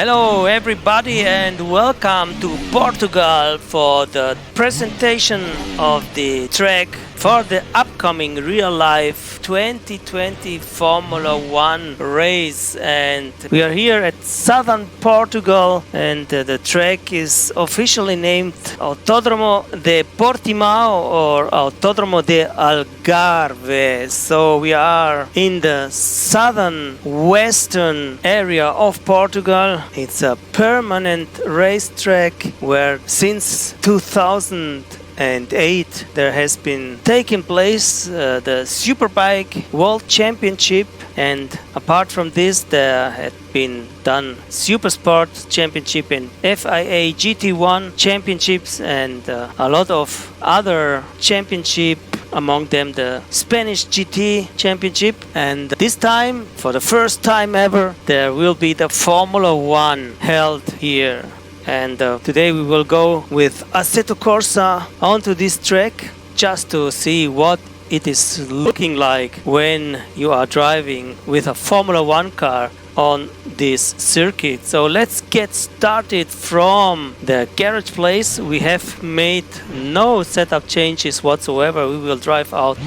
Hello everybody and welcome to Portugal for the presentation of the track for the upcoming real life 2020 Formula 1 race, and we are here at southern Portugal, and the track is officially named Autodromo de Portimao or Autodromo de Algarve. So we are in the southern western area of Portugal. It's a permanent racetrack where since 2008 there has been taking place the Superbike World Championship, and apart from this there had been done Supersport Championship and FIA GT1 Championships and a lot of other championship, among them the Spanish GT Championship. And this time, for the first time ever, there will be the Formula 1 held here. And today we will go with Assetto Corsa onto this track just to see what it is looking like when you are driving with a Formula 1 car on this circuit. So let's get started from the garage place. We have made no setup changes whatsoever. We will drive out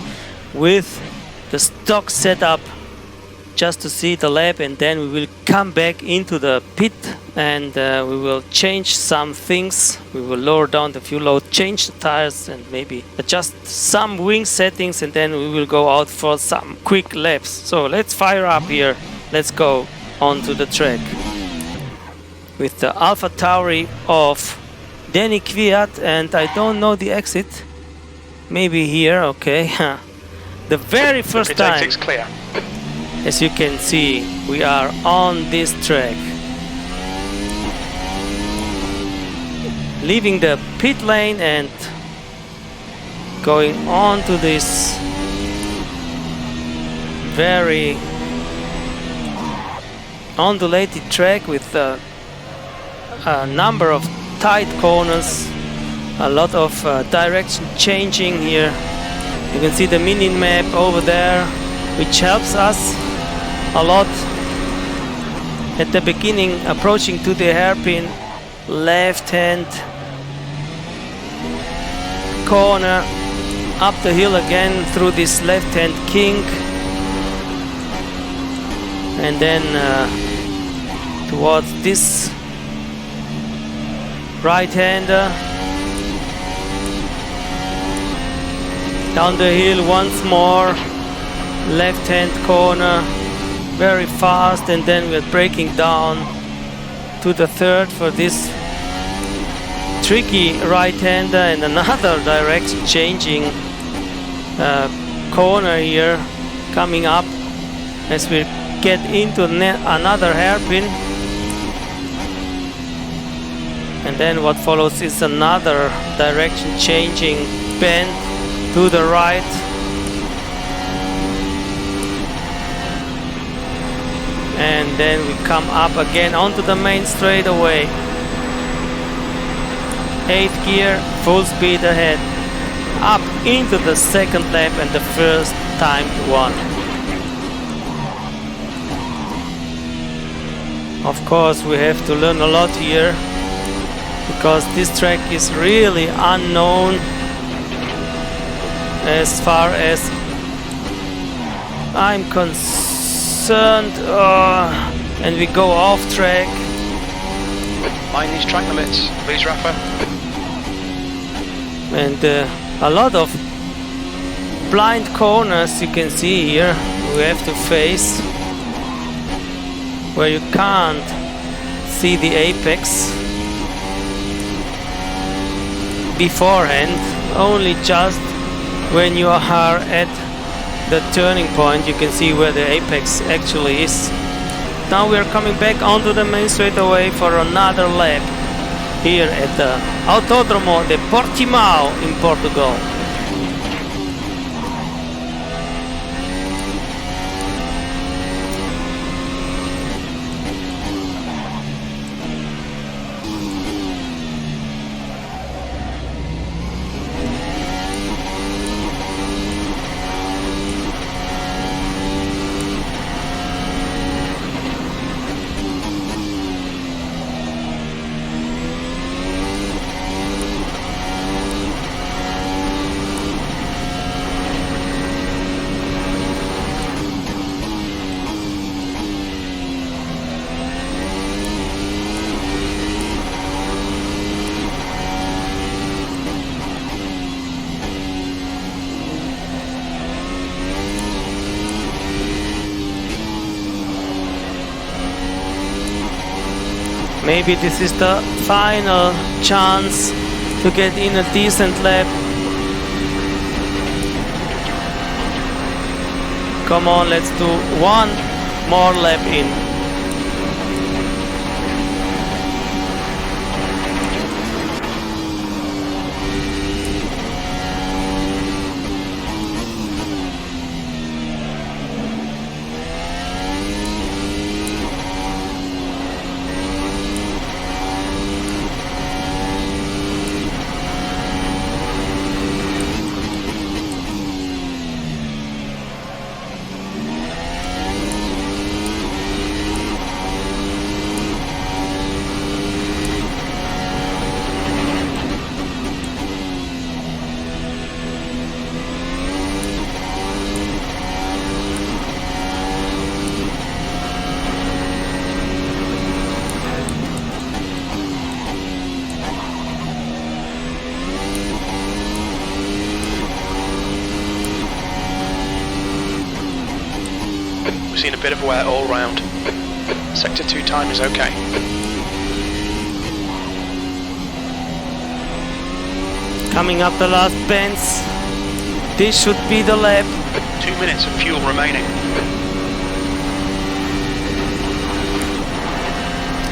with the stock setup just to see the lap, and then we will come back into the pit and we will change some things. We will lower down the fuel load, change the tires, and maybe adjust some wing settings, and then we will go out for some quick laps. So let's fire up here. Let's go onto the track with the Alpha Tauri of Danji Kwiat, and I don't know the exit. Maybe here, okay. The very first time, clear. As you can see, we are on this track. Leaving the pit lane and going on to this very undulated track with a number of tight corners, a lot of direction changing here. You can see the mini map over there, which helps us a lot. At the beginning, approaching to the hairpin left hand corner, up the hill again through this left hand kink, and then towards this right hander, down the hill once more, left hand corner, very fast, and then we're braking down to the third for this tricky right hander and another direction changing corner here coming up as we get into another hairpin. And then what follows is another direction changing bend to the right. And then we come up again onto the main straightaway. 8th gear, full speed ahead, up into the second lap and the first timed one. Of course, we have to learn a lot here, because this track is really unknown as far as I'm concerned. And we go off track. Mind these track limits, please, Rafa. And a lot of blind corners you can see here we have to face, where you can't see the apex beforehand, only just when you are at the turning point you can see where the apex actually is. Now we are coming back onto the main straightaway for another lap here at the Autodromo de Portimao in Portugal. Maybe this is the final chance to get in a decent lap. Come on, let's do one more lap in. We've seen a bit of wear all round. Sector 2 time is okay. Coming up the last bends. This should be the lap. 2 minutes of fuel remaining.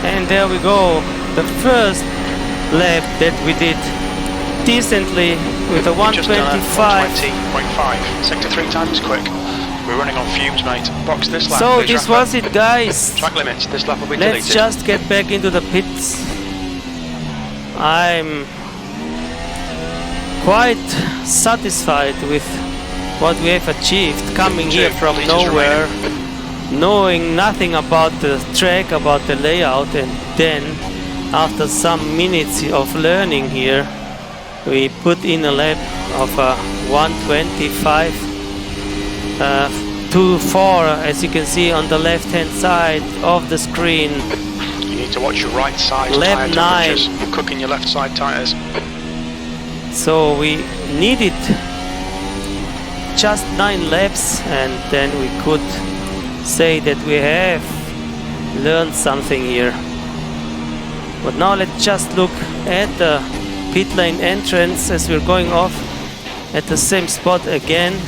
And there we go. The first lap that we did decently with a We've just done a 125. 120.5. Sector 3 time is quick. We're running on fumes, mate. Box this lap. So please, this Rafa. was it, guys. Track limits. This lap will be Let's deleted. just get back into the pits. I'm quite satisfied with what we have achieved, coming here from nowhere, knowing nothing about the track, about the layout, and then after some minutes of learning here, we put in a lap of 125. 2-4, as you can see on the left hand side of the screen. You need to watch your right side Lap tyre 9. temperatures. You're cooking your left side tyres. So we needed just 9 laps, and then we could say that we have learned something here. But now let's just look at the pit lane entrance as we're going off at the same spot again.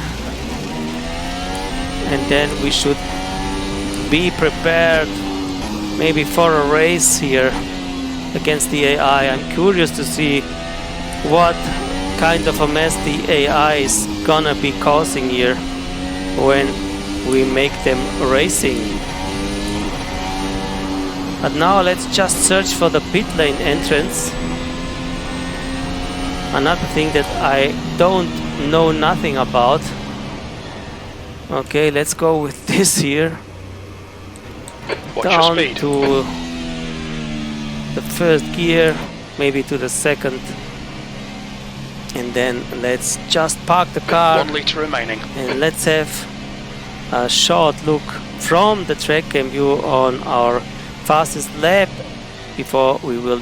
And then we should be prepared maybe for a race here against the AI. I'm curious to see what kind of a mess the AI is gonna be causing here when we make them racing. But now let's just search for the pit lane entrance. Another thing that I don't know nothing about. Okay, let's go with this here. Watch your Down speed. to the first gear, maybe to the second. And then let's just park the car 1 litre remaining. and let's have a short look from the track cam view on our fastest lap before we will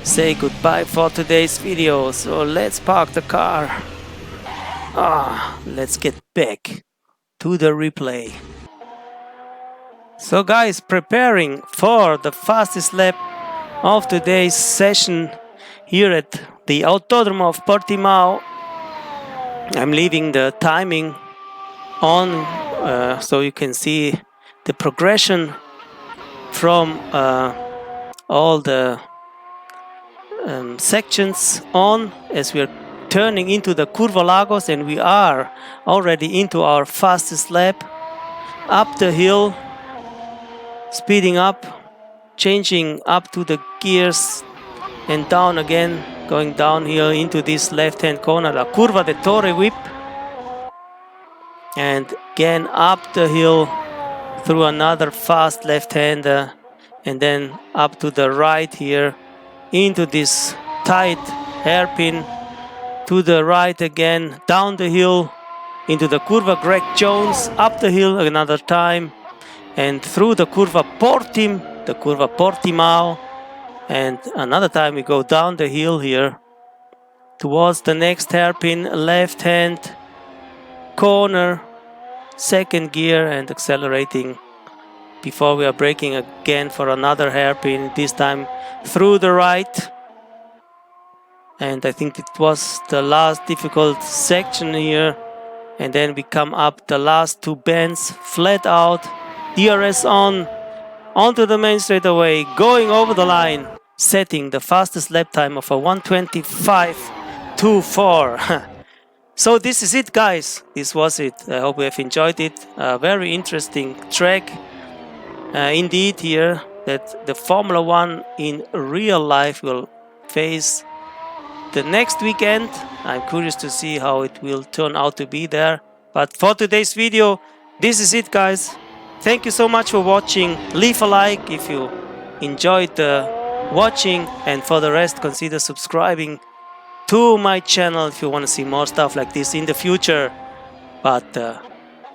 say goodbye for today's video. So let's park the car. Let's get back to the replay. So guys, preparing for the fastest lap of today's session here at the Autodromo of Portimao. I'm leaving the timing on so you can see the progression from all the sections on as we're turning into the Curva Lagos, and we are already into our fastest lap. Up the hill, speeding up, changing up to the gears, and down again, going downhill into this left hand corner, the Curva de Torre whip, and again up the hill through another fast left hander, and then up to the right here into this tight hairpin, to the right again, down the hill into the Curva Greg Jones, up the hill another time, and through the Curva Portimao, and another time we go down the hill here towards the next hairpin, left hand corner, second gear, and accelerating before we are braking again for another hairpin, this time through the right. And I think it was the last difficult section here. And then we come up the last 2 bends, flat out, DRS on, onto the main straightaway, going over the line, setting the fastest lap time of a 1:25.24. So this is it, guys. This was it. I hope you have enjoyed it. A very interesting track. Indeed here, that the Formula 1 in real life will face the next weekend. I'm curious to see how it will turn out to be there. But for today's video, this is it, guys. Thank you so much for watching. Leave a like if you enjoyed watching, and for the rest, consider subscribing to my channel if you want to see more stuff like this in the future. But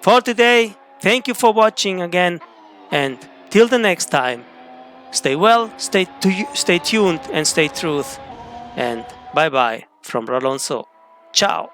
for today, thank you for watching again, and till the next time, stay well, stay tuned, and stay truth. And bye bye from Alonso. Ciao.